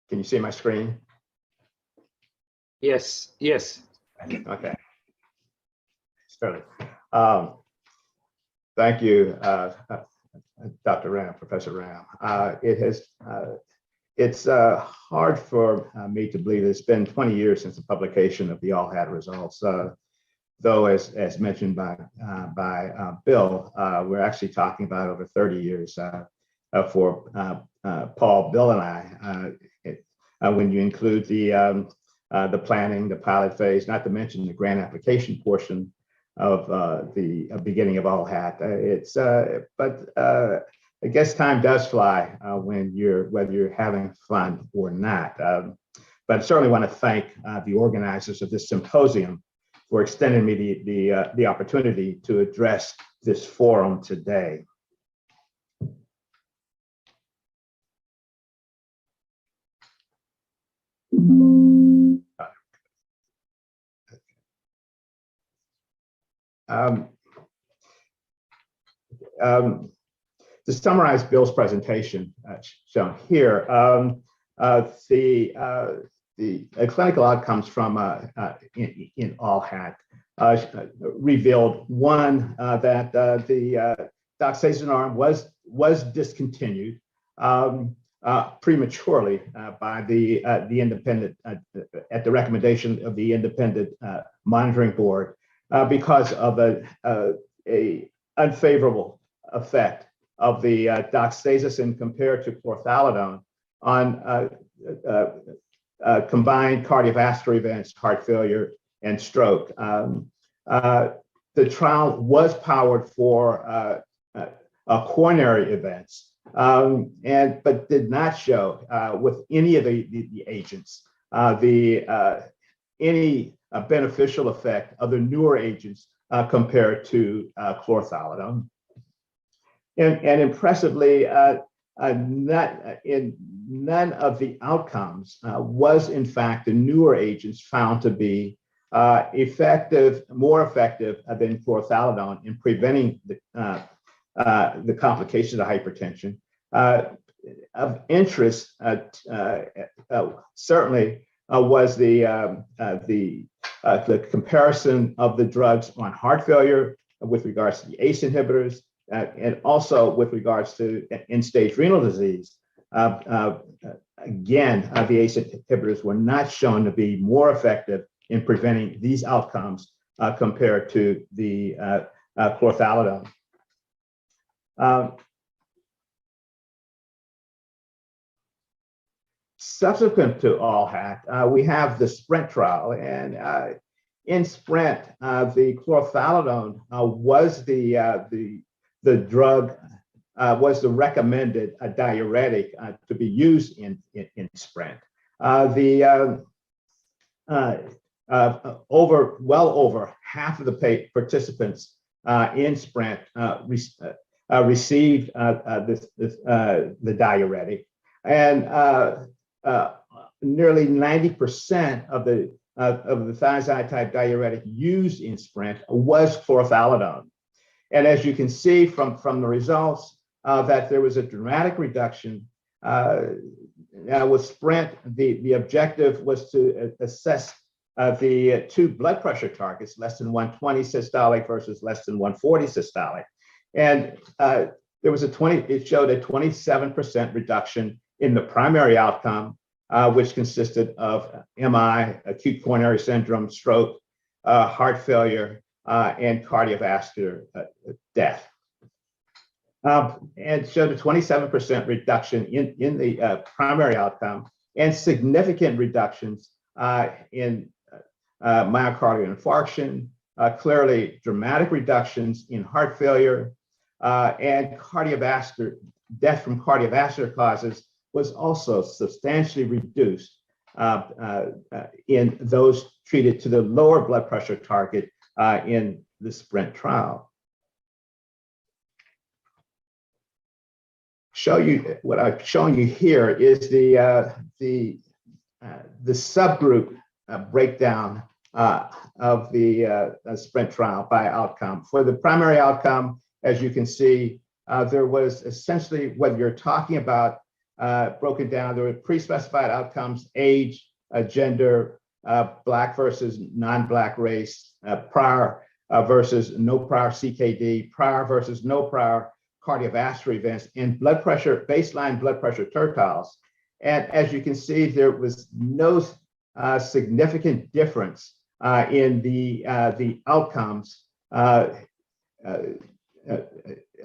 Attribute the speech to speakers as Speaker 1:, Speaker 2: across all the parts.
Speaker 1: Can you see my screen?
Speaker 2: Yes, yes.
Speaker 1: Okay. Sterling. Thank you, Dr. Ram, Professor Ram. It's hard for me to believe it's been 20 years since the publication of the ALLHAT results. Though, as mentioned by Bill, we're actually talking about over 30 years for Paul, Bill, and I. When you include the planning, the pilot phase, not to mention the grant application portion of the beginning of ALLHAT. But I guess time does fly whether you're having fun or not. But I certainly want to thank the organizers of this symposium for extending me the opportunity to address this forum today. To summarize Bill's presentation shown here, the clinical outcomes from in ALLHAT revealed one that the doxazine arm was discontinued prematurely by the independent at the recommendation of the independent monitoring board because of a unfavorable effect of the doxazosin compared to chlorthalidone on combined cardiovascular events, heart failure, and stroke. The trial was powered for coronary events, but did not show with any of the agents any beneficial effect of the newer agents compared to chlorthalidone. And impressively, none of the outcomes was in fact the newer agents found to be more effective than chlorthalidone in preventing the complications of hypertension. Of interest, certainly was the comparison of the drugs on heart failure with regards to the ACE inhibitors. And also with regards to end-stage renal disease, again, the ACE inhibitors were not shown to be more effective in preventing these outcomes compared to the chlorthalidone. Subsequent to ALLHAT, we have the SPRINT trial, and in SPRINT, the chlorthalidone was the drug was the recommended diuretic to be used in SPRINT. Well over half of the participants in SPRINT received the diuretic, and nearly 90% of the thiazide type diuretic used in SPRINT was chlorthalidone. And as you can see from the results, that there was a dramatic reduction. With SPRINT, the objective was to assess the two blood pressure targets, less than 120 systolic versus less than 140 systolic. And it showed a 27% reduction in the primary outcome, which consisted of MI, acute coronary syndrome, stroke, heart failure, and cardiovascular death. And showed a 27% reduction in the primary outcome and significant reductions in myocardial infarction, clearly dramatic reductions in heart failure, and cardiovascular death from cardiovascular causes was also substantially reduced in those treated to the lower blood pressure target in the SPRINT trial. What I've shown you here is the subgroup breakdown of the SPRINT trial by outcome. For the primary outcome, as you can see, there was essentially, whether you're talking about broken down. There were pre-specified outcomes: age, gender, Black versus non-Black race, prior versus no prior CKD, prior versus no prior cardiovascular events, and blood pressure, baseline blood pressure tertiles. And as you can see, there was no significant difference in the outcomes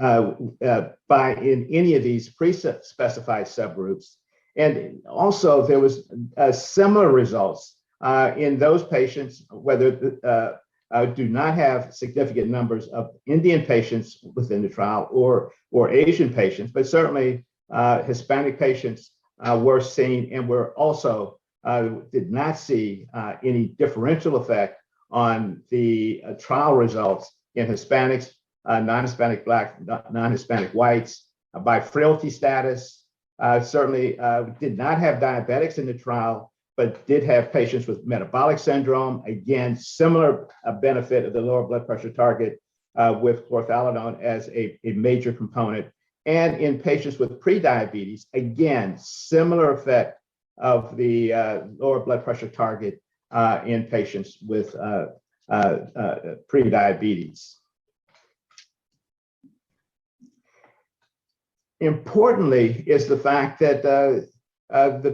Speaker 1: in any of these pre-specified subgroups. And also there was similar results in those patients, whether do not have significant numbers of Indian patients within the trial or Asian patients, but certainly Hispanic patients were seen, and were also did not see any differential effect on the trial results in Hispanics, non-Hispanic Black, non-Hispanic whites, by frailty status. Certainly did not have diabetics in the trial, but did have patients with metabolic syndrome. Again, similar benefit of the lower blood pressure target with chlorthalidone as a major component. And in patients with prediabetes, again, similar effect of the lower blood pressure target in patients with prediabetes. Importantly is the fact that the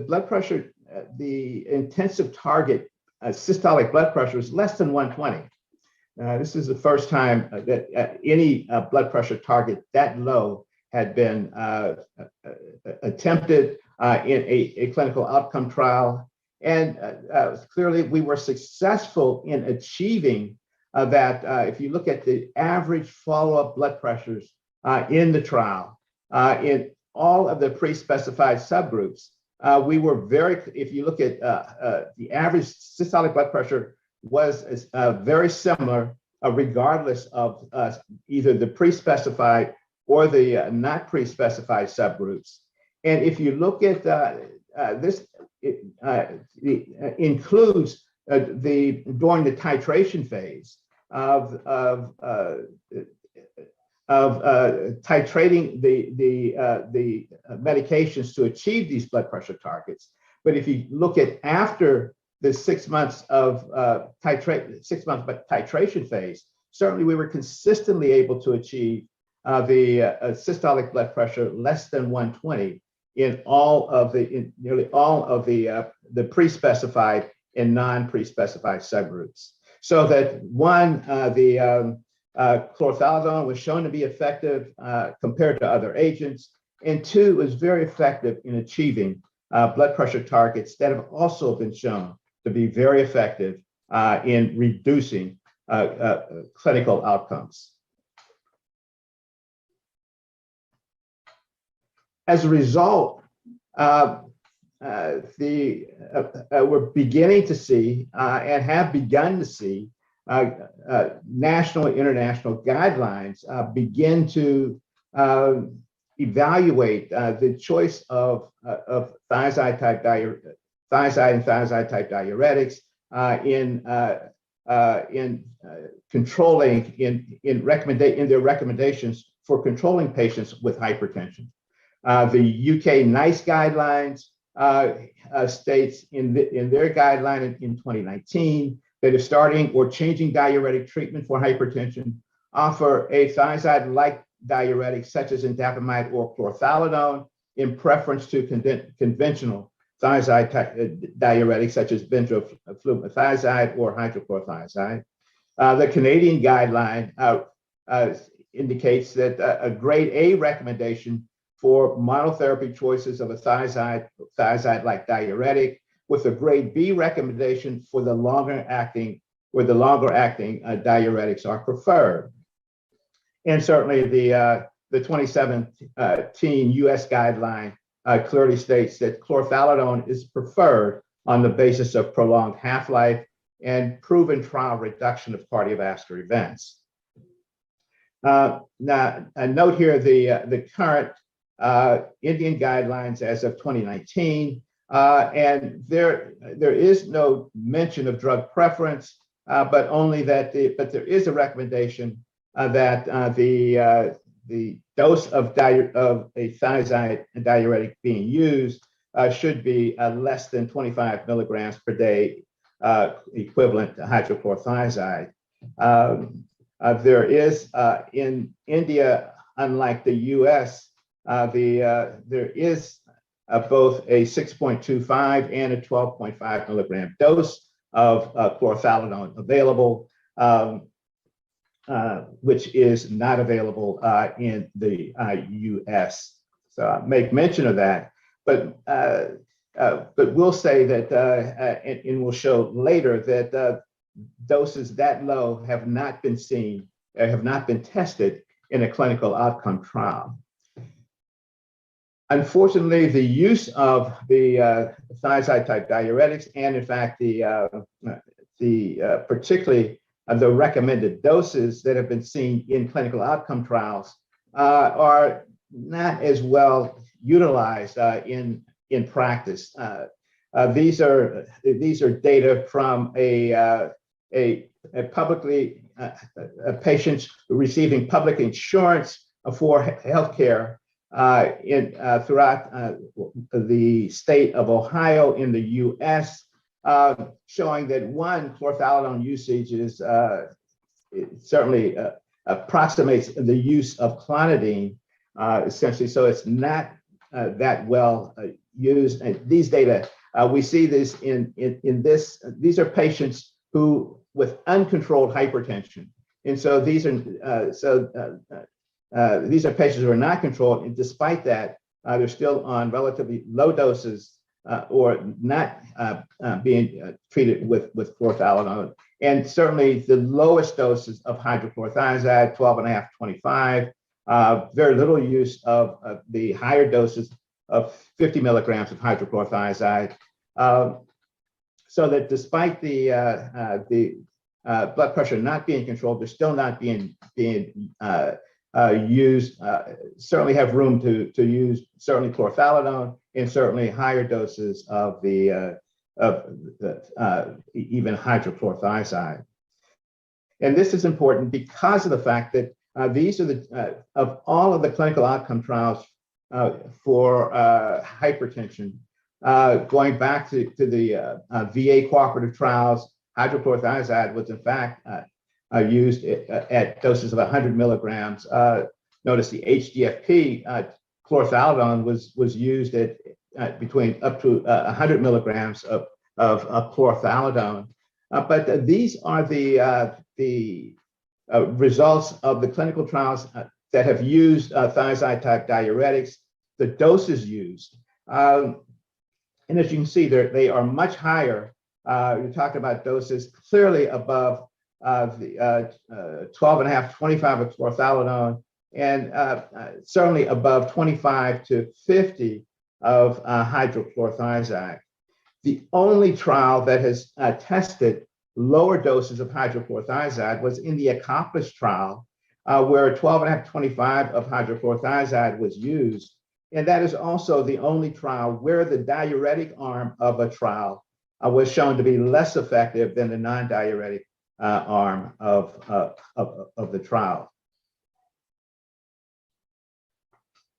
Speaker 1: blood pressure, the intensive target systolic blood pressure is less than 120. This is the first time that any blood pressure target that low had been attempted in a clinical outcome trial. And clearly we were successful in achieving that. If you look at the average follow-up blood pressures in the trial, in all of the pre-specified subgroups, we were if you look at the average systolic blood pressure was very similar, regardless of either the pre-specified or the not pre-specified subgroups. And if you look at this, it includes during the titration phase of titrating the medications to achieve these blood pressure targets. But if you look at after the 6 months of titration phase, certainly we were consistently able to achieve the systolic blood pressure less than 120 in nearly all of the pre-specified and non-pre-specified subgroups. So that one, chlorthalidone was shown to be effective compared to other agents, and two, was very effective in achieving blood pressure targets that have also been shown to be very effective in reducing clinical outcomes. As a result, we're beginning to see and have begun to see national and international guidelines begin to evaluate the choice of thiazide and thiazide type diuretics in controlling in their recommendations for controlling patients with hypertension. The UK NICE guidelines states in their guideline in 2019 that is starting or changing diuretic treatment for hypertension, offer a thiazide-like diuretic such as indapamide or chlorthalidone in preference to conventional thiazide diuretics such as benzoflumethiazide or hydrochlorothiazide. The Canadian guideline indicates that a grade A recommendation for monotherapy choices of a thiazide-like diuretic, with a grade B recommendation for the longer acting diuretics are preferred. And certainly the 2017 US guideline clearly states that chlorthalidone is preferred on the basis of prolonged half-life and proven trial reduction of cardiovascular events. Now, I note here the current Indian guidelines as of 2019, and there is no mention of drug preference, but only that there is a recommendation that the dose of a thiazide diuretic being used should be less than 25 milligrams per day, equivalent to hydrochlorothiazide. There is in India, unlike the US, there is both a 6.25 and a 12.5 milligram dose of chlorthalidone available, which is not available in the US. So I'll make mention of that, but we'll say that, and we'll show later that doses that low have not been seen, have not been tested in a clinical outcome trial. Unfortunately, the use of the thiazide type diuretics, and in fact particularly the recommended doses that have been seen in clinical outcome trials are not as well utilized in practice. These are data from a publicly patients receiving public insurance for healthcare throughout the state of Ohio in the U.S., showing that chlorthalidone usage is certainly approximates the use of clonidine, essentially. So it's not that well used. And these data, we see this in this. These are patients who with uncontrolled hypertension, and so these are patients who are not controlled, and despite that, they're still on relatively low doses or not being treated with chlorthalidone. And certainly the lowest doses of hydrochlorothiazide, 12.5, 25, very little use of the higher doses of 50 milligrams of hydrochlorothiazide. So that despite the blood pressure not being controlled, they're still not being used. Certainly have room to use certainly chlorthalidone and certainly higher doses of even hydrochlorothiazide. And this is important because of the fact that these are of all of the clinical outcome trials for hypertension, going back to the VA cooperative trials, hydrochlorothiazide was in fact used at doses of 100 milligrams. Notice the HDFP chlorthalidone was used at between up to 100 milligrams of chlorthalidone. But these are the results of the clinical trials that have used thiazide type diuretics, the doses used. And as you can see, they are much higher. You're talking about doses clearly above the 12.5, 25 of chlorthalidone, and certainly above 25 to 50 of hydrochlorothiazide. The only trial that has tested lower doses of hydrochlorothiazide was in the ACCOMPLISH trial, where 12.5, 25 of hydrochlorothiazide was used. And that is also the only trial where the diuretic arm of a trial was shown to be less effective than the non-diuretic arm of the trial.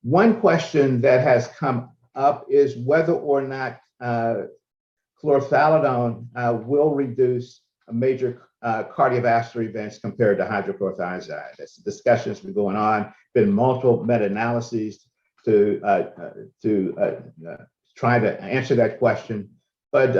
Speaker 1: One question that has come up is whether or not chlorthalidone will reduce major cardiovascular events compared to hydrochlorothiazide. This discussion has been going on, been multiple meta-analyses to try to answer that question. But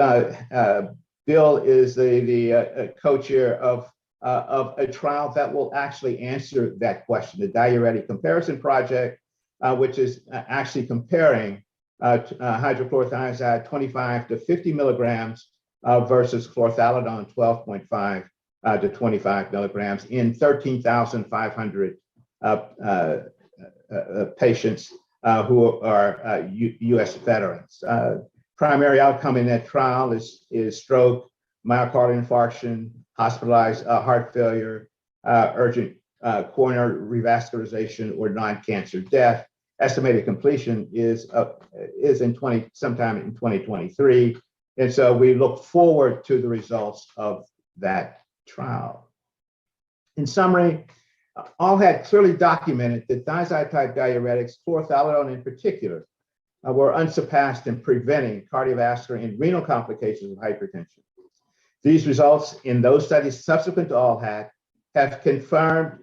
Speaker 1: Bill is the co-chair of a trial that will actually answer that question, the Diuretic Comparison Project, which is actually comparing hydrochlorothiazide 25 to 50 milligrams versus chlorthalidone 12.5 to 25 milligrams in 13,500 patients who are US veterans. Primary outcome in that trial is stroke, myocardial infarction, hospitalized heart failure, urgent coronary revascularization, or non-cancer death. Estimated completion is sometime in 2023. And so we look forward to the results of that trial. In summary, ALLHAT clearly documented that thiazide-type diuretics, chlorthalidone in particular, were unsurpassed in preventing cardiovascular and renal complications of hypertension. These results in those studies subsequent to ALLHAT have confirmed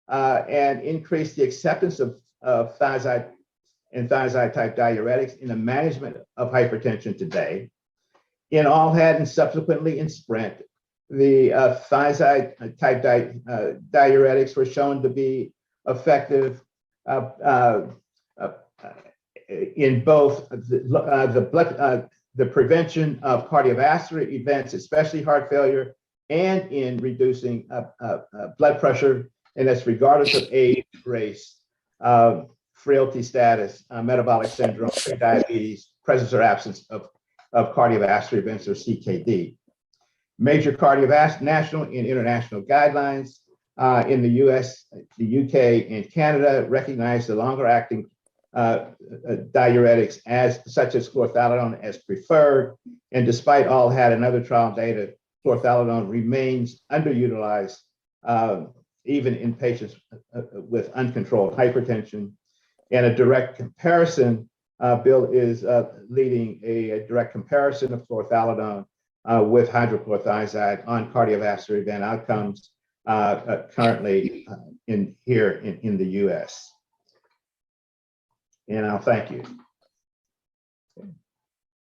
Speaker 1: and increased the acceptance of thiazide and thiazide-type diuretics in the management of hypertension today. In ALLHAT and subsequently in SPRINT, the thiazide-type diuretics were shown to be effective in both the prevention of cardiovascular events, especially heart failure, and in reducing blood pressure, and that's regardless of age, race, frailty status, metabolic syndrome, diabetes, presence or absence of cardiovascular events or CKD. Major cardiovascular national and international guidelines in the US, the UK, and Canada recognize the longer acting diuretics such as chlorthalidone as preferred. And despite ALLHAT and other trial data, chlorthalidone remains underutilized even in patients with uncontrolled hypertension. And a direct comparison, Bill is leading a direct comparison of chlorthalidone with hydrochlorothiazide on cardiovascular event outcomes currently here in the US. And I'll thank you.